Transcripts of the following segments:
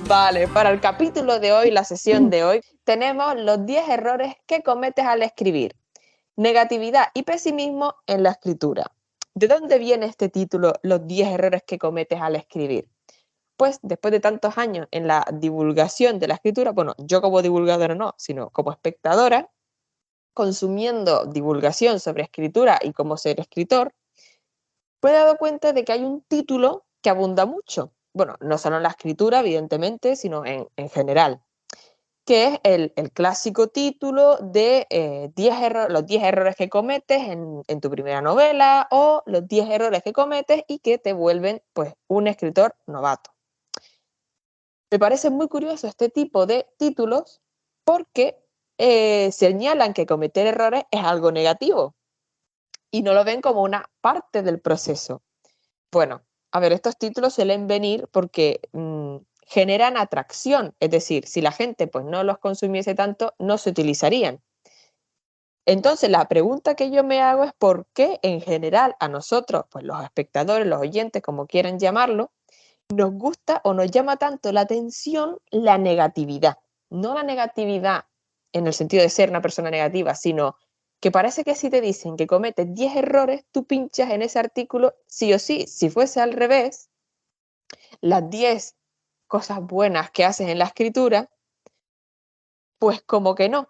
Vale, para el capítulo de hoy, la sesión de hoy, tenemos los 10 errores que cometes al escribir. Negatividad y pesimismo en la escritura. ¿De dónde viene este título, los 10 errores que cometes al escribir? Pues después de tantos años en la divulgación de la escritura, bueno, yo como divulgadora no, sino como espectadora, consumiendo divulgación sobre escritura y cómo ser escritor, me he dado cuenta de que hay un título que abunda mucho. Bueno, no solo en la escritura, evidentemente, sino en general, que es el clásico título de los 10 errores que cometes en tu primera novela o los 10 errores que cometes y que te vuelven pues, un escritor novato. Me parece muy curioso este tipo de títulos porque señalan que cometer errores es algo negativo y no lo ven como una parte del proceso. Bueno, a ver, estos títulos suelen venir porque generan atracción, es decir, si la gente pues, no los consumiese tanto, no se utilizarían. Entonces, la pregunta que yo me hago es por qué en general a nosotros, pues los espectadores, los oyentes, como quieran llamarlo, nos gusta o nos llama tanto la atención la negatividad. No la negatividad en el sentido de ser una persona negativa, sino que parece que si te dicen que cometes 10 errores, tú pinchas en ese artículo sí o sí. Si fuese al revés, las 10 cosas buenas que haces en la escritura, pues como que no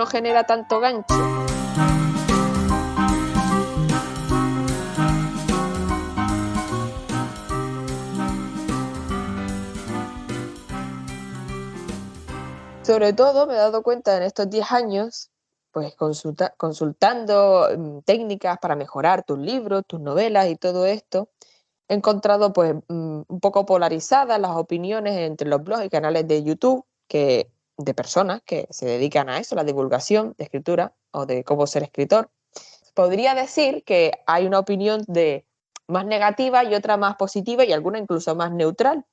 genera tanto gancho. Sobre todo me he dado cuenta en estos 10 años, pues consultando técnicas para mejorar tus libros, tus novelas y todo esto, he encontrado pues un poco polarizadas las opiniones entre los blogs y canales de YouTube de personas que se dedican a eso, la divulgación de escritura o de cómo ser escritor. Podría decir que hay una opinión más negativa y otra más positiva y alguna incluso más neutral.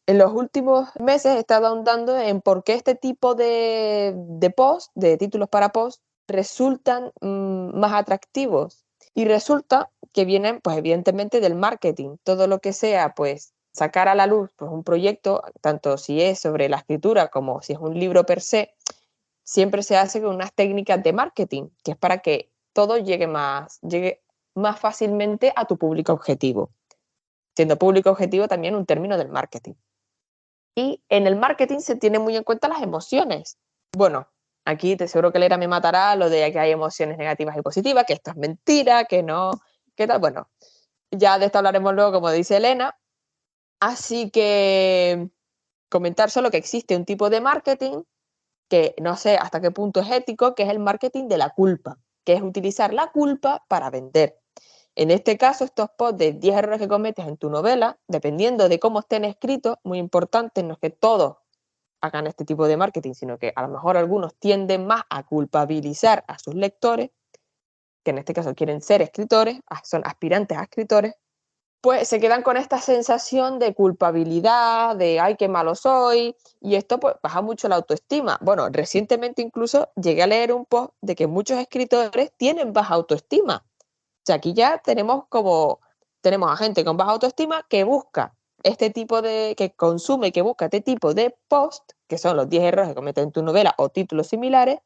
En los últimos meses he estado ahondando en por qué este tipo de post, de títulos para post, resultan más atractivos. Y resulta que vienen, pues evidentemente, del marketing. Todo lo que sea, pues, sacar a la luz pues, un proyecto, tanto si es sobre la escritura como si es un libro per se, siempre se hace con unas técnicas de marketing, que es para que todo llegue más fácilmente a tu público objetivo. Siendo público objetivo también un término del marketing. Y en el marketing se tienen muy en cuenta las emociones. Bueno, aquí te seguro que Elena me matará lo de que hay emociones negativas y positivas, que esto es mentira, que no, que tal. Bueno, ya de esto hablaremos luego, como dice Elena. Así que comentar solo que existe un tipo de marketing que no sé hasta qué punto es ético, que es el marketing de la culpa, que es utilizar la culpa para vender. En este caso, estos posts de 10 errores que cometes en tu novela, dependiendo de cómo estén escritos, muy importante, no es que todos hagan este tipo de marketing, sino que a lo mejor algunos tienden más a culpabilizar a sus lectores, que en este caso quieren ser escritores, son aspirantes a escritores, pues se quedan con esta sensación de culpabilidad, de ay, qué malo soy, y esto pues baja mucho la autoestima. Bueno, recientemente incluso llegué a leer un post de que muchos escritores tienen baja autoestima. O sea, aquí ya tenemos a gente con baja autoestima que busca que consume, que busca este tipo de post, que son los 10 errores que cometen en tu novela o títulos similares,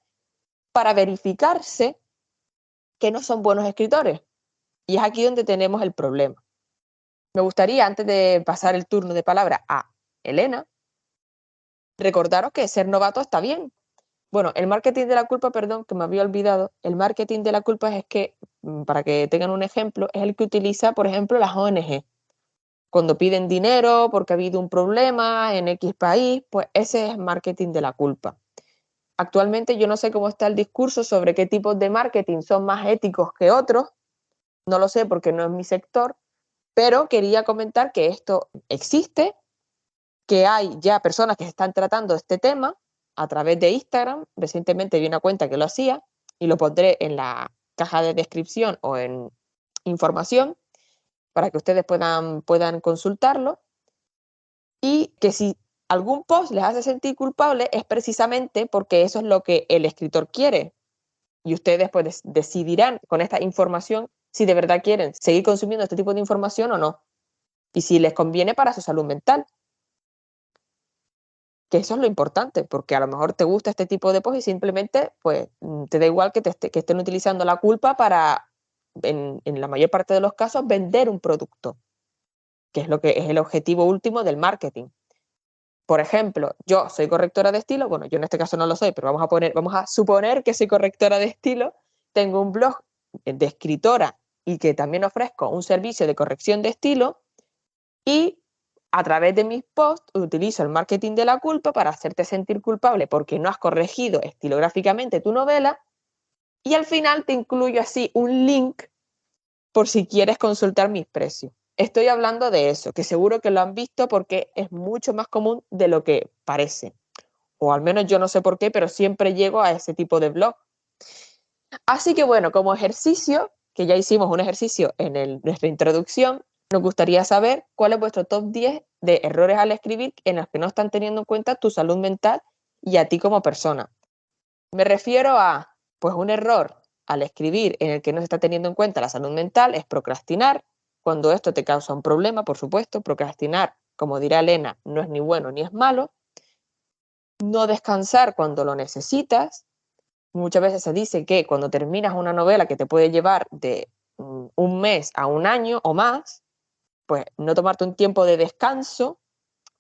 para verificarse que no son buenos escritores. Y es aquí donde tenemos el problema. Me gustaría, antes de pasar el turno de palabra a Elena, recordaros que ser novato está bien. Bueno, el marketing de la culpa, perdón, que me había olvidado, el marketing de la culpa es que, para que tengan un ejemplo, es el que utiliza, por ejemplo, las ONG. Cuando piden dinero porque ha habido un problema en X país, pues ese es marketing de la culpa. Actualmente yo no sé cómo está el discurso sobre qué tipos de marketing son más éticos que otros, no lo sé porque no es mi sector, pero quería comentar que esto existe, que hay ya personas que están tratando este tema a través de Instagram. Recientemente vi una cuenta que lo hacía y lo pondré caja de descripción o en información para que ustedes puedan consultarlo, y que si algún post les hace sentir culpable es precisamente porque eso es lo que el escritor quiere, y ustedes pues decidirán con esta información si de verdad quieren seguir consumiendo este tipo de información o no, y si les conviene para su salud mental. Que eso es lo importante, porque a lo mejor te gusta este tipo de post y simplemente pues te da igual que estén utilizando la culpa para, en la mayor parte de los casos, vender un producto, que es lo que es el objetivo último del marketing. Por ejemplo, yo soy correctora de estilo, bueno, yo en este caso no lo soy, pero vamos a suponer que soy correctora de estilo, tengo un blog de escritora y que también ofrezco un servicio de corrección de estilo, y a través de mis posts utilizo el marketing de la culpa para hacerte sentir culpable porque no has corregido estilográficamente tu novela, y al final te incluyo así un link por si quieres consultar mis precios. Estoy hablando de eso, que seguro que lo han visto porque es mucho más común de lo que parece. O al menos yo no sé por qué, pero siempre llego a ese tipo de blog. Así que bueno, como ejercicio, que ya hicimos un ejercicio en nuestra introducción, nos gustaría saber cuál es vuestro top 10 de errores al escribir en los que no están teniendo en cuenta tu salud mental y a ti como persona. Me refiero a, pues un error al escribir en el que no se está teniendo en cuenta la salud mental es procrastinar, cuando esto te causa un problema, por supuesto. Procrastinar, como dirá Elena, no es ni bueno ni es malo. No descansar cuando lo necesitas. Muchas veces se dice que cuando terminas una novela que te puede llevar de un mes a un año o más, pues no tomarte un tiempo de descanso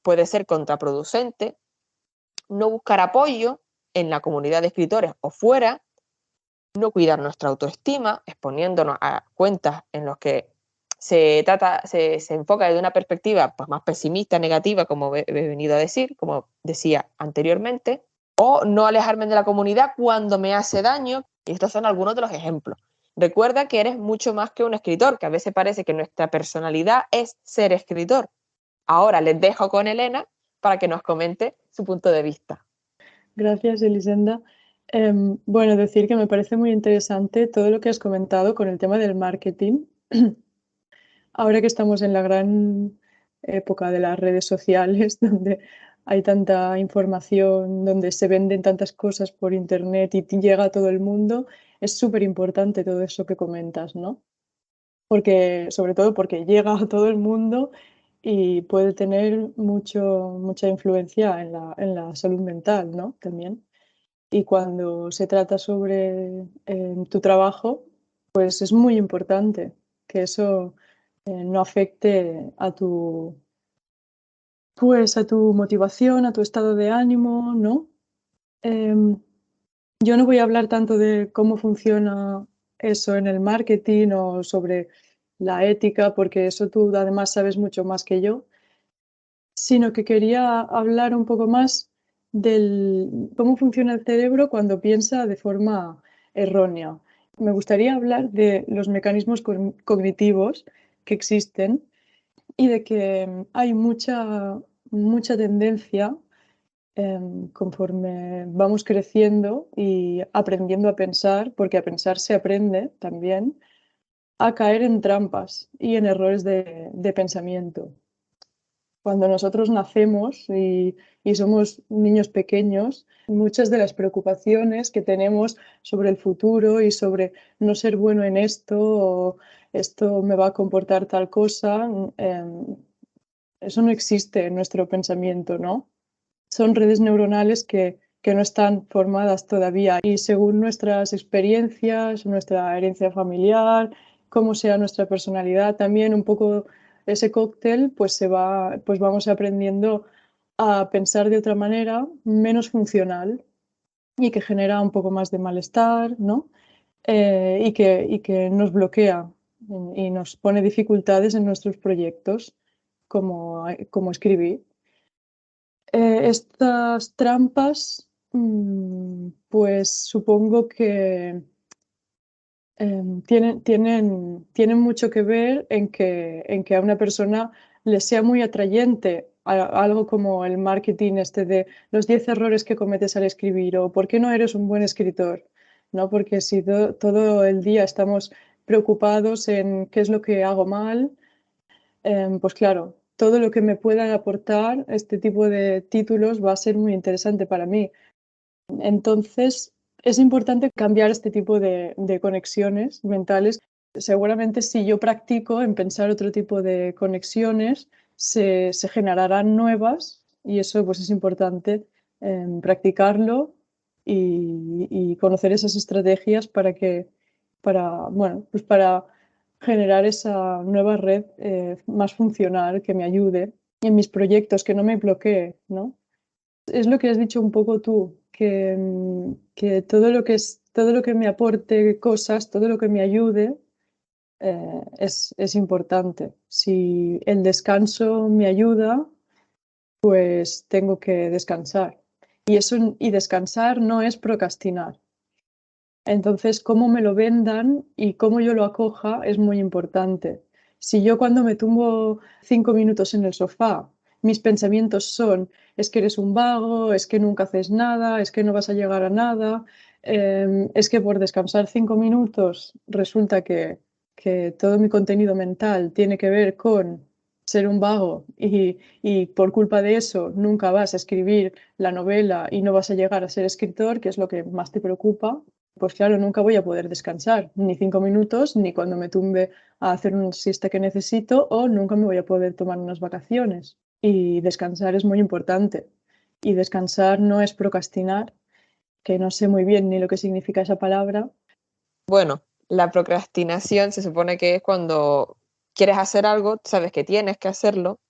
puede ser contraproducente. No buscar apoyo en la comunidad de escritores o fuera. No cuidar nuestra autoestima, exponiéndonos a cuentas en los que se enfoca desde una perspectiva pues, más pesimista, negativa, como he venido a decir, como decía anteriormente. O no alejarme de la comunidad cuando me hace daño. Y estos son algunos de los ejemplos. Recuerda que eres mucho más que un escritor, que a veces parece que nuestra personalidad es ser escritor. Ahora les dejo con Elena para que nos comente su punto de vista. Gracias, Elisenda. Bueno, decir que me parece muy interesante todo lo que has comentado con el tema del marketing. Ahora que estamos en la gran época de las redes sociales, donde hay tanta información, donde se venden tantas cosas por internet y llega a todo el mundo, es súper importante todo eso que comentas, ¿no? Porque, sobre todo porque llega a todo el mundo y puede tener mucha influencia en la salud mental, ¿no? También. Y cuando se trata sobre tu trabajo, pues es muy importante que eso no afecte a pues a tu motivación, a tu estado de ánimo, ¿no? Em, yo no voy a hablar tanto de cómo funciona eso en el marketing o sobre la ética, porque eso tú además sabes mucho más que yo, sino que quería hablar un poco más del cómo funciona el cerebro cuando piensa de forma errónea. Me gustaría hablar de los mecanismos cognitivos que existen y de que hay mucha tendencia conforme vamos creciendo y aprendiendo a pensar, porque a pensar se aprende también, a caer en trampas y en errores de pensamiento. Cuando nosotros nacemos y somos niños pequeños, muchas de las preocupaciones que tenemos sobre el futuro y sobre no ser bueno en esto o esto me va a comportar tal cosa, eso no existe en nuestro pensamiento, ¿no? Son redes neuronales que no están formadas todavía y según nuestras experiencias, nuestra herencia familiar, cómo sea nuestra personalidad, también un poco ese cóctel, pues vamos aprendiendo a pensar de otra manera, menos funcional y que genera un poco más de malestar, ¿no? Y que nos bloquea y nos pone dificultades en nuestros proyectos, como escribir. Estas trampas, pues supongo que tienen mucho que ver en que a una persona le sea muy atrayente algo como el marketing este de los 10 errores que cometes al escribir o por qué no eres un buen escritor. ¿no? Porque si todo el día estamos preocupados en qué es lo que hago mal, pues claro, todo lo que me puedan aportar este tipo de títulos va a ser muy interesante para mí. Entonces, es importante cambiar este tipo de conexiones mentales. Seguramente si yo practico en pensar otro tipo de conexiones, se generarán nuevas y eso pues es importante practicarlo y conocer esas estrategias bueno, pues para generar esa nueva red más funcional que me ayude en mis proyectos, que no me bloquee, ¿no? Es lo que has dicho un poco tú, que todo lo que me aporte cosas, todo lo que me ayude, es importante. Si el descanso me ayuda, pues tengo que descansar. Y descansar no es procrastinar. Entonces, cómo me lo vendan y cómo yo lo acoja es muy importante. Si yo cuando me tumbo 5 minutos en el sofá, mis pensamientos son, es que eres un vago, es que nunca haces nada, es que no vas a llegar a nada, es que por descansar 5 minutos resulta que todo mi contenido mental tiene que ver con ser un vago y por culpa de eso nunca vas a escribir la novela y no vas a llegar a ser escritor, que es lo que más te preocupa, pues claro, nunca voy a poder descansar, ni 5 minutos, ni cuando me tumbe a hacer una siesta que necesito, o nunca me voy a poder tomar unas vacaciones. Y descansar es muy importante. Y descansar no es procrastinar, que no sé muy bien ni lo que significa esa palabra. Bueno, la procrastinación se supone que es cuando quieres hacer algo, sabes que tienes que hacerlo,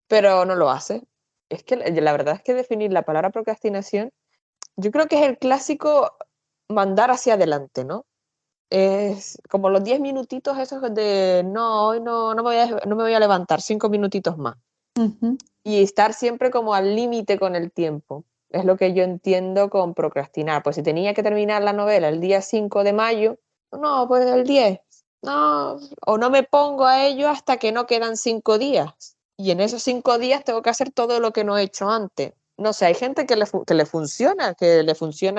pero no lo haces. Es que la verdad es que definir la palabra procrastinación, yo creo que es el clásico mandar hacia adelante, ¿no? Es como los 10 minutitos esos de no, hoy no me voy a levantar, 5 minutitos más. Ujú, Y estar siempre como al límite con el tiempo. Es lo que yo entiendo con procrastinar. Pues si tenía que terminar la novela el día 5 de mayo, no, pues el 10. No, o no me pongo a ello hasta que no quedan 5 días. Y en esos 5 días tengo que hacer todo lo que no he hecho antes. No sé, hay gente que le funciona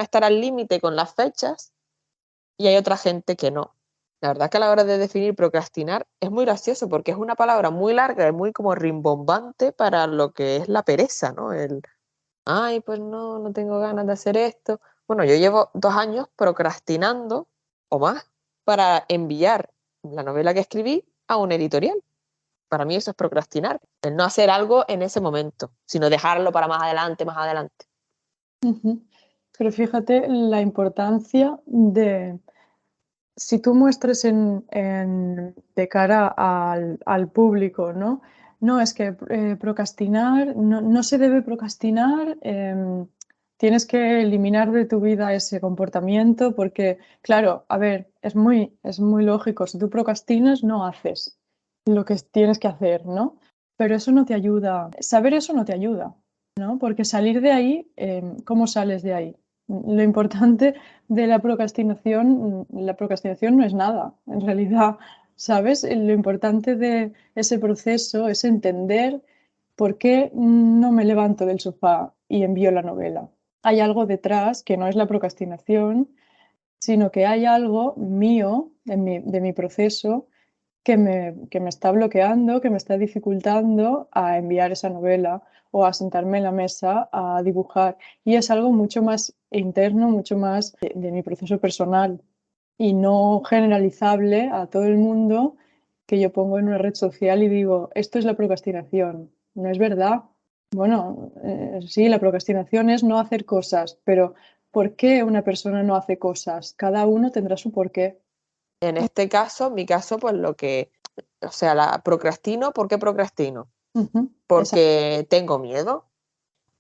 estar al límite con las fechas y hay otra gente que no. La verdad que a la hora de definir procrastinar es muy gracioso porque es una palabra muy larga y muy como rimbombante para lo que es la pereza, ¿no? Ay, pues no, no tengo ganas de hacer esto. Bueno, yo llevo 2 años procrastinando o más para enviar la novela que escribí a un editorial. Para mí eso es procrastinar, el no hacer algo en ese momento, sino dejarlo para más adelante, más adelante. ujú. Pero fíjate la importancia de, si tú muestras de cara al público, ¿no? No, es que procrastinar, no se debe procrastinar, tienes que eliminar de tu vida ese comportamiento porque, claro, a ver, es muy lógico, si tú procrastinas no haces lo que tienes que hacer, ¿no? Pero eso no te ayuda, saber eso no te ayuda, ¿no? Porque salir de ahí, ¿cómo sales de ahí? Lo importante de la procrastinación no es nada, en realidad, ¿sabes? Lo importante de ese proceso es entender por qué no me levanto del sofá y envío la novela. Hay algo detrás que no es la procrastinación, sino que hay algo mío de mi proceso que me está bloqueando, que me está dificultando a enviar esa novela o a sentarme en la mesa a dibujar. Y es algo mucho más interno, mucho más de mi proceso personal y no generalizable a todo el mundo que yo pongo en una red social y digo, esto es la procrastinación. No es verdad. Bueno, sí, la procrastinación es no hacer cosas, pero ¿por qué una persona no hace cosas? Cada uno tendrá su porqué. En este caso, mi caso, pues o sea, la procrastino, ¿por qué procrastino? Ujú, exacto. Porque tengo miedo.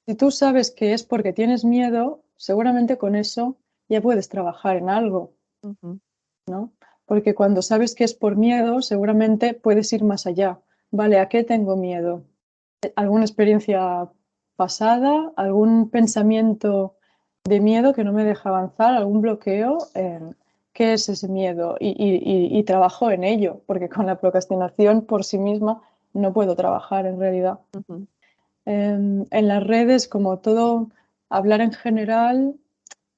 Si tú sabes que es porque tienes miedo, seguramente con eso ya puedes trabajar en algo, Ujú. ¿no? Porque cuando sabes que es por miedo, seguramente puedes ir más allá. Vale, ¿a qué tengo miedo? ¿Alguna experiencia pasada? ¿Algún pensamiento de miedo que no me deja avanzar? ¿Algún bloqueo? ¿Qué es ese miedo? Y trabajo en ello, porque con la procrastinación por sí misma no puedo trabajar en realidad. Ujú. En las redes, como todo, hablar en general,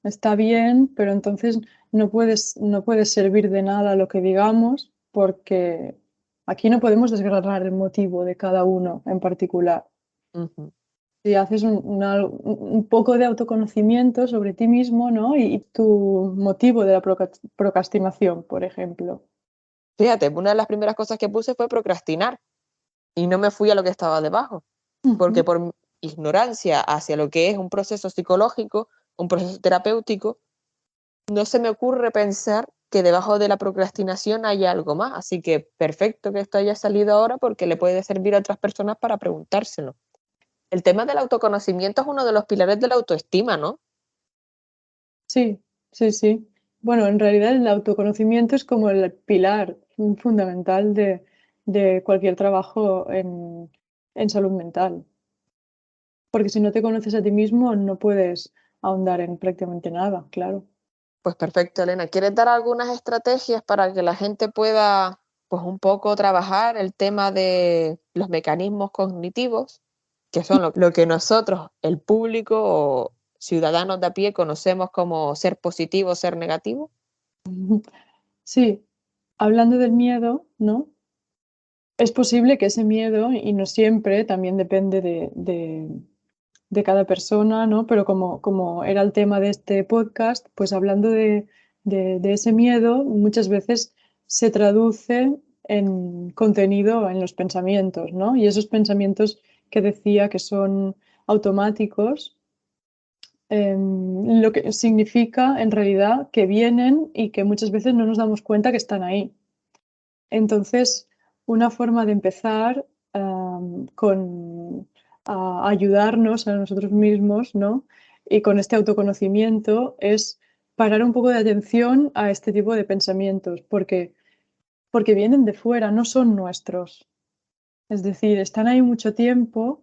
está bien, pero entonces no puedes servir de nada lo que digamos porque aquí no podemos desgranar el motivo de cada uno en particular. Ujú. Si haces un poco de autoconocimiento sobre ti mismo, ¿no? Y tu motivo de la procrastinación, por ejemplo. Fíjate, una de las primeras cosas que puse fue procrastinar y no me fui a lo que estaba debajo, porque Ujú. por mi ignorancia hacia lo que es un proceso psicológico, un proceso terapéutico, no se me ocurre pensar que debajo de la procrastinación hay algo más. Así que perfecto que esto haya salido ahora porque le puede servir a otras personas para preguntárselo. El tema del autoconocimiento es uno de los pilares de la autoestima, ¿no? Sí, sí, sí. Bueno, en realidad el autoconocimiento es como el pilar fundamental de cualquier trabajo en salud mental. Porque si no te conoces a ti mismo, no puedes ahondar en prácticamente nada, claro. Pues perfecto, Elena. ¿Quieres dar algunas estrategias para que la gente pueda, pues un poco trabajar el tema de los mecanismos cognitivos, que son lo que nosotros, el público o ciudadanos de a pie, conocemos como ser positivo, ser negativo? Sí, hablando del miedo, ¿no? Es posible que ese miedo, y no siempre, también depende de cada persona, ¿no? Pero como era el tema de este podcast, pues hablando de ese miedo, muchas veces se traduce en contenido en los pensamientos, ¿no? Y esos pensamientos que decía que son automáticos, lo que significa en realidad que vienen y que muchas veces no nos damos cuenta que están ahí. Entonces, una forma de empezar a ayudarnos a nosotros mismos, ¿no? Y con este autoconocimiento es parar un poco de atención a este tipo de pensamientos, porque vienen de fuera, no son nuestros. Es decir, están ahí mucho tiempo,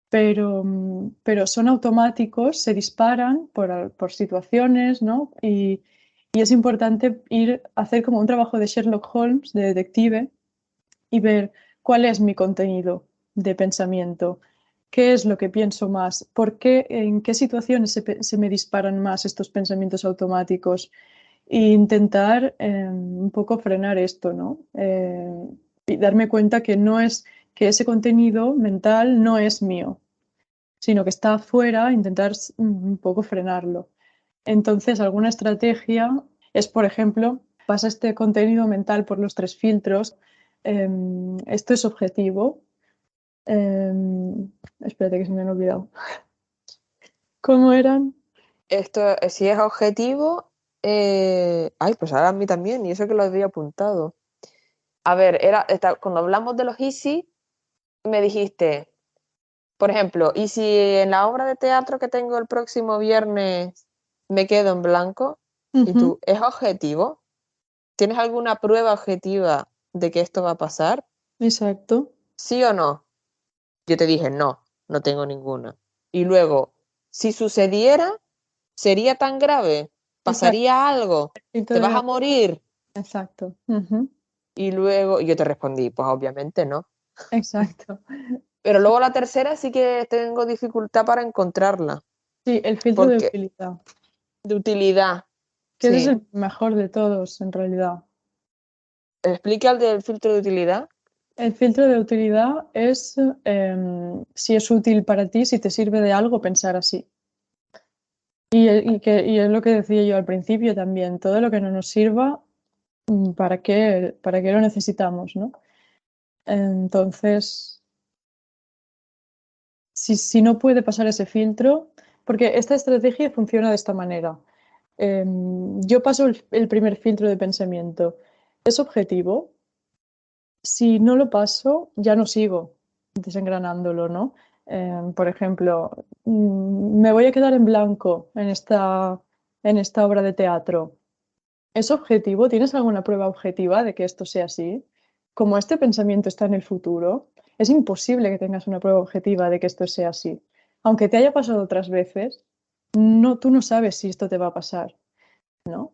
pero son automáticos, se disparan por situaciones, ¿no? Y es importante hacer como un trabajo de Sherlock Holmes, de detective, y ver cuál es mi contenido de pensamiento, qué es lo que pienso más, por qué, en qué situaciones se me disparan más estos pensamientos automáticos e intentar un poco frenar esto, ¿no? Y darme cuenta que no es que ese contenido mental no es mío, sino que está afuera, intentar un poco frenarlo. Entonces, alguna estrategia es, por ejemplo, pasa este contenido mental por los tres filtros. Esto es objetivo. Espérate que se me han olvidado. ¿Cómo eran? Esto, si es objetivo, ay, pues ahora a mí también, y eso que lo había apuntado. A ver, cuando hablamos de los easy, me dijiste, por ejemplo, ¿y si en la obra de teatro que tengo el próximo viernes me quedo en blanco? Y Ujú, tú, ¿es objetivo? ¿Tienes alguna prueba objetiva de que esto va a pasar? exacto, ¿Sí o no? Yo te dije, no, no tengo ninguna. Y luego, si sucediera, ¿sería tan grave? exacto. ¿Pasaría algo? ¿Te vas a morir? Exacto. Ujú, Y luego, y yo te respondí, pues obviamente no. exacto. Pero luego la tercera sí que tengo dificultad para encontrarla, Sí, el filtro de porque utilidad, de utilidad, que ese es sí. el mejor de todos en realidad. Explica el del filtro de utilidad. El filtro de utilidad es si es útil para ti, si te sirve de algo pensar así. Y es lo que decía yo al principio también, todo lo que no nos sirva, para qué lo necesitamos, ¿no? Entonces, si no puede pasar ese filtro, porque esta estrategia funciona de esta manera. Yo paso el primer filtro de pensamiento. ¿Es objetivo? Si no lo paso, ya no sigo desengranándolo, ¿no? Por ejemplo, me voy a quedar en blanco en esta obra de teatro. ¿Es objetivo? ¿Tienes alguna prueba objetiva de que esto sea así? Como este pensamiento está en el futuro, es imposible que tengas una prueba objetiva de que esto sea así. Aunque te haya pasado otras veces, no, tú no sabes si esto te va a pasar, ¿no?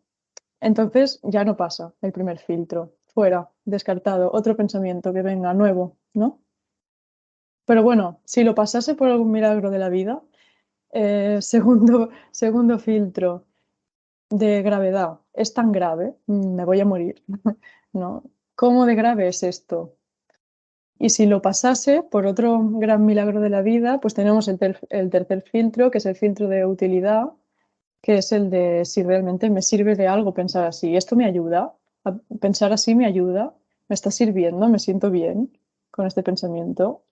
Entonces ya no pasa el primer filtro. Fuera, descartado. Otro pensamiento que venga, nuevo, ¿no? Pero bueno, si lo pasase por algún milagro de la vida, Segundo filtro de gravedad. ¿Es tan grave? Me voy a morir. ¿No? ¿Cómo de grave es esto? Y si lo pasase por otro gran milagro de la vida, pues tenemos el tercer filtro, que es el filtro de utilidad, que es el de si realmente me sirve de algo pensar así. ¿Esto me ayuda? Pensar así me ayuda. ¿Me está sirviendo? ¿Me siento bien con este pensamiento?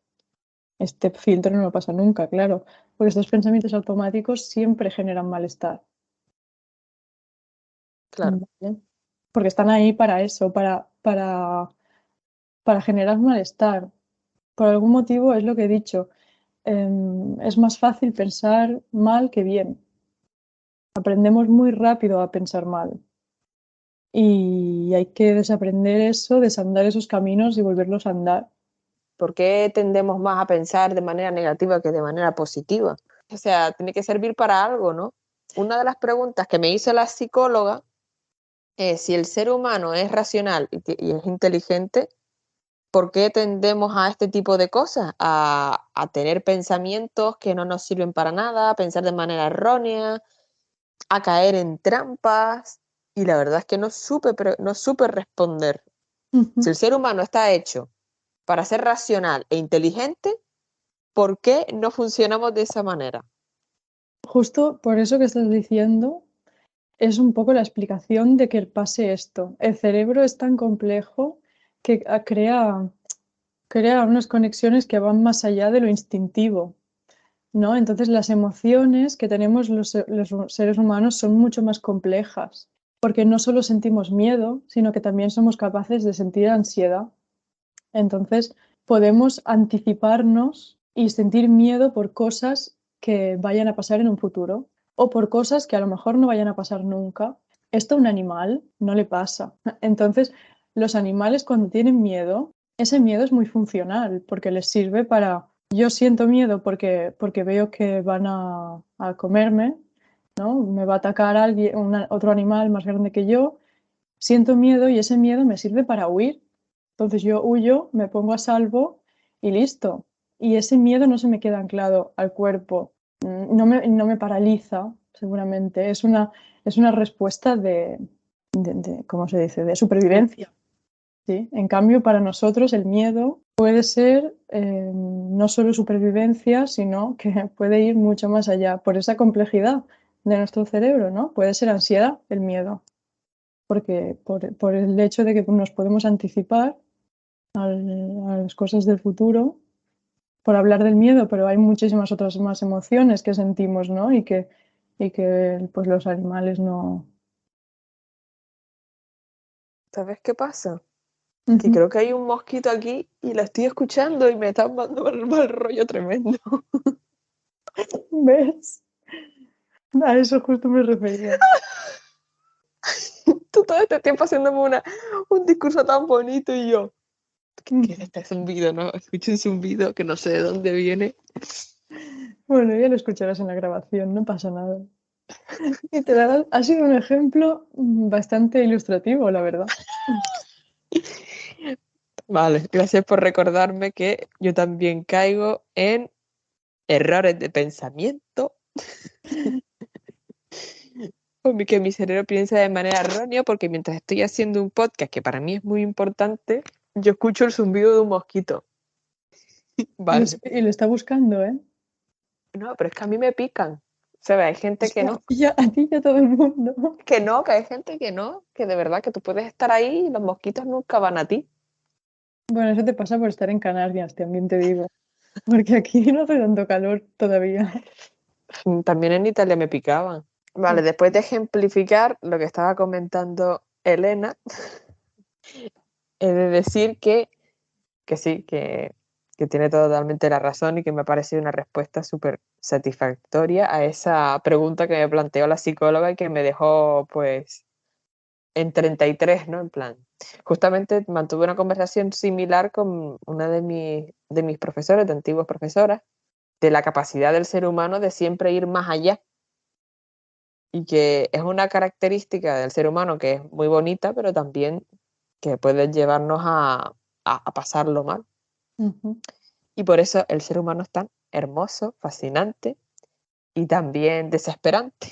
Este filtro no lo pasa nunca, claro, porque estos pensamientos automáticos siempre generan malestar. Claro, ¿Vale? Porque están ahí para eso, para generar malestar. Por algún motivo es lo que he dicho. Es más fácil pensar mal que bien. Aprendemos muy rápido a pensar mal. Y hay que desaprender eso, desandar esos caminos y volverlos a andar. ¿por qué tendemos más a pensar de manera negativa que de manera positiva? O sea, tiene que servir para algo, ¿no? Una de las preguntas que me hizo la psicóloga es si el ser humano es racional y es inteligente, ¿por qué tendemos a este tipo de cosas? A tener pensamientos que no nos sirven para nada, a pensar de manera errónea, a caer en trampas. Y la verdad es que no supe responder. Si Ujú. el ser humano está hecho para ser racional e inteligente, ¿por qué no funcionamos de esa manera? Justo por eso que estás diciendo es un poco la explicación de que pase esto. El cerebro es tan complejo que crea unas conexiones que van más allá de lo instintivo, ¿no? Entonces las emociones que tenemos los seres humanos son mucho más complejas, porque no solo sentimos miedo, sino que también somos capaces de sentir ansiedad. Entonces podemos anticiparnos y sentir miedo por cosas que vayan a pasar en un futuro o por cosas que a lo mejor no vayan a pasar nunca. Esto a un animal no le pasa. Entonces, los animales cuando tienen miedo, ese miedo es muy funcional porque les sirve para, yo siento miedo porque veo que van a comerme, ¿no? Me va a atacar alguien, otro animal más grande que yo, siento miedo y ese miedo me sirve para huir. Entonces yo huyo, me pongo a salvo y listo. Y ese miedo no se me queda anclado al cuerpo, no me paraliza, seguramente. Es una respuesta ¿cómo se dice?, de supervivencia. ¿Sí? En cambio, para nosotros el miedo puede ser no solo supervivencia, sino que puede ir mucho más allá por esa complejidad de nuestro cerebro, ¿no? Puede ser ansiedad el miedo, porque por el hecho de que nos podemos anticipar a las cosas del futuro, por hablar del miedo, pero hay muchísimas otras más emociones que sentimos, ¿no? Y que pues los animales no. ¿Sabes qué pasa? Que Ujú. creo que hay un mosquito aquí y la estoy escuchando y me está mandando mal, mal rollo tremendo. ¿Ves? A eso justo me refería. Tú todo este tiempo haciéndome un discurso tan bonito y yo, ¿qué es Mm. este zumbido? No, escucho un zumbido que no sé de dónde viene. Bueno, ya lo escucharás en la grabación, no pasa nada. Ha sido un ejemplo bastante ilustrativo, la verdad. Vale, gracias por recordarme que yo también caigo en errores de pensamiento, o que mi cerebro piensa de manera errónea, porque mientras estoy haciendo un podcast que para mí es muy importante, yo escucho el zumbido de un mosquito. Vale. Y lo está buscando, ¿eh? No, pero es que a mí me pican. ¿Sabes? Hay gente Es que que no, a ti y a todo el mundo. que hay gente que no, que de verdad que tú puedes estar ahí y los mosquitos nunca van a ti. Bueno, eso te pasa por estar en Canarias, también te digo. Porque aquí no hace tanto calor todavía. También en Italia me picaban. Vale, después de ejemplificar lo que estaba comentando Elena, he de decir que sí, que tiene totalmente la razón y que me ha parecido una respuesta súper satisfactoria a esa pregunta que me planteó la psicóloga y que me dejó pues en 33, ¿no? En plan, justamente mantuve una conversación similar con una de mis profesores, de antiguas profesoras, de la capacidad del ser humano de siempre ir más allá y que es una característica del ser humano que es muy bonita, pero también que puede llevarnos a pasarlo mal. Ujú. Y por eso el ser humano es tan hermoso, fascinante y también desesperante.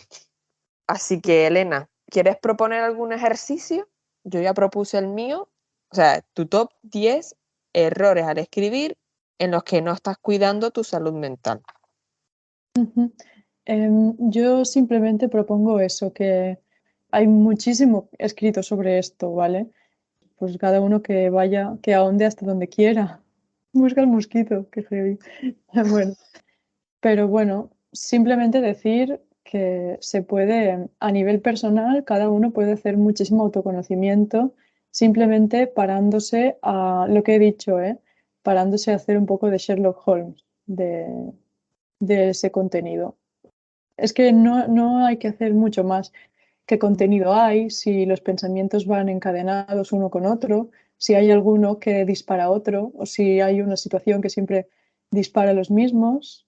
Así que, Elena, ¿quieres proponer algún ejercicio? Yo ya propuse el mío, o sea, tu top 10 errores al escribir en los que no estás cuidando tu salud mental. Ujú. Yo simplemente propongo eso, que hay muchísimo escrito sobre esto, ¿vale? Pues cada uno que vaya, que ahonde hasta donde quiera. Busca el mosquito, qué heavy. Bueno, pero bueno, simplemente decir que se puede, a nivel personal, cada uno puede hacer muchísimo autoconocimiento, simplemente parándose a lo que he dicho, ¿eh? Parándose a hacer un poco de Sherlock Holmes de ese contenido. Es que no hay que hacer mucho más. ¿Qué contenido hay? Si los pensamientos van encadenados uno con otro, si hay alguno que dispara a otro, o si hay una situación que siempre dispara a los mismos,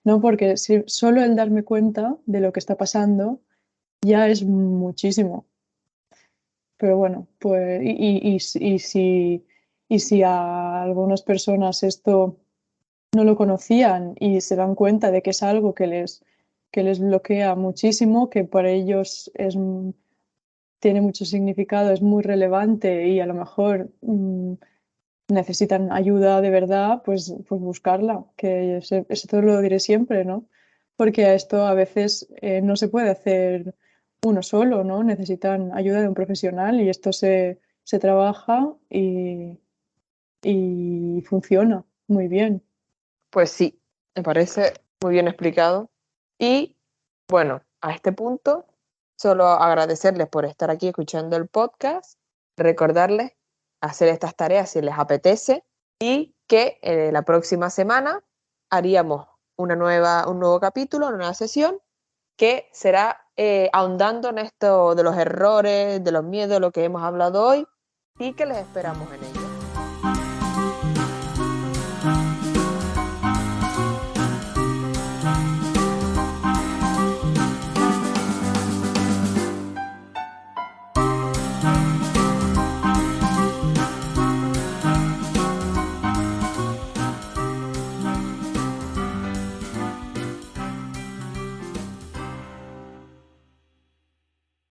¿no? Porque solo el darme cuenta de lo que está pasando ya es muchísimo. Pero bueno, pues, y si a algunas personas esto no lo conocían y se dan cuenta de que es algo que les bloquea muchísimo, que para ellos tiene mucho significado, es muy relevante y a lo mejor necesitan ayuda de verdad, pues buscarla, que eso lo diré siempre, ¿no? Porque a esto a veces no se puede hacer uno solo, ¿no? Necesitan ayuda de un profesional y esto se trabaja y funciona muy bien. Pues sí, me parece muy bien explicado. Y bueno, a este punto, solo agradecerles por estar aquí escuchando el podcast, recordarles hacer estas tareas si les apetece y que la próxima semana haríamos un nuevo capítulo, una nueva sesión que será ahondando en esto de los errores, de los miedos, lo que hemos hablado hoy y que les esperamos en ello.